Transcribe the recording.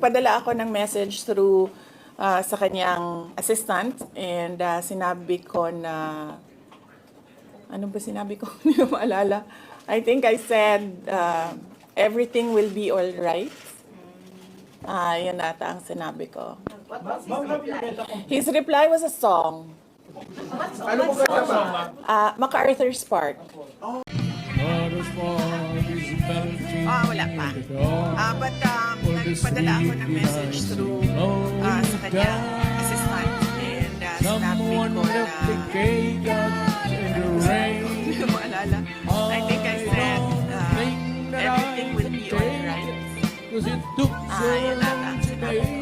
Padala ako ng message through sa kanyang assistant and sinabi ko na, ano ba sinabi ko? Hindi ko maalala. I think I said, everything will be all right. Yun ata ang sinabi ko. What was his reply? His reply was a song. What song? MacArthur's Park. Wala pa. But nagpadala ako ng message through sa kanyang assistant and sinabi ko na hindi ko maalala. I think I said everything will be alright. Yun ata ang sinabi ko.